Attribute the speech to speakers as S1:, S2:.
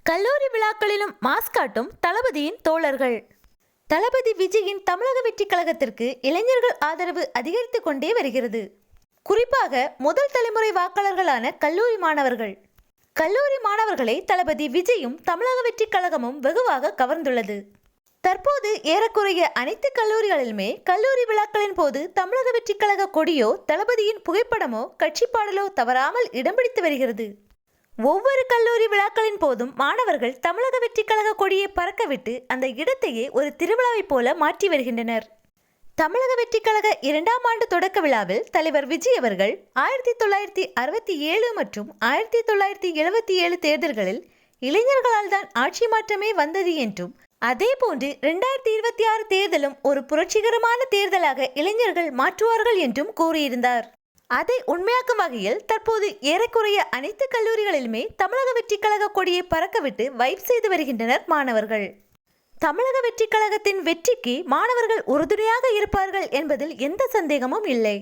S1: கல்லூரி விழாக்களிலும் மாஸ் காட்டும் தளபதியின் தோழர்கள். தளபதி விஜயின் தமிழக வெற்றிக் கழகத்திற்கு இளைஞர்கள் ஆதரவு அதிகரித்துக் கொண்டே வருகிறது. குறிப்பாக முதல் தலைமுறை வாக்காளர்களான கல்லூரி மாணவர்கள். கல்லூரி மாணவர்களை தளபதி விஜயும் தமிழக வெற்றிக் கழகமும் வெகுவாக கவர்ந்துள்ளது. தற்போது ஏறக்குறைய அனைத்து கல்லூரிகளிலுமே கல்லூரி விழாக்களின் போது தமிழக வெற்றிக் கழக கொடியோ தளபதியின் புகைப்படமோ கட்சி பாடலோ தவறாமல் இடம் பிடித்து வருகிறது. ஒவ்வொரு கல்லூரி விழாக்களின் போதும் மாணவர்கள் தமிழக வெற்றிக் கழக கொடியை பறக்கவிட்டு அந்த இடத்தையே ஒரு திருவிழாவைப் போல மாற்றி வருகின்றனர். தமிழக வெற்றிக் கழக 2ஆம் ஆண்டு தொடக்க விழாவில் தலைவர் விஜய் அவர்கள் 1967 மற்றும் 1977 தேர்தல்களில் இளைஞர்களால் தான் ஆட்சி மாற்றமே வந்தது என்றும், அதேபோன்று 2026 தேர்தலும் ஒரு புரட்சிகரமான தேர்தலாக இளைஞர்கள் மாற்றுவார்கள் என்றும் கூறியிருந்தார். அதை உண்மையாக்கும் வகையில் தற்போது ஏறக்குறைய அனைத்து கல்லூரிகளிலுமே தமிழக வெற்றிக் கழக கொடியை பறக்கவிட்டு வைப் செய்து வருகின்றனர் மாணவர்கள். தமிழக வெற்றிக் கழகத்தின் வெற்றிக்கு மாணவர்கள் உறுதுணையாக இருப்பார்கள் என்பதில் எந்த சந்தேகமும் இல்லை.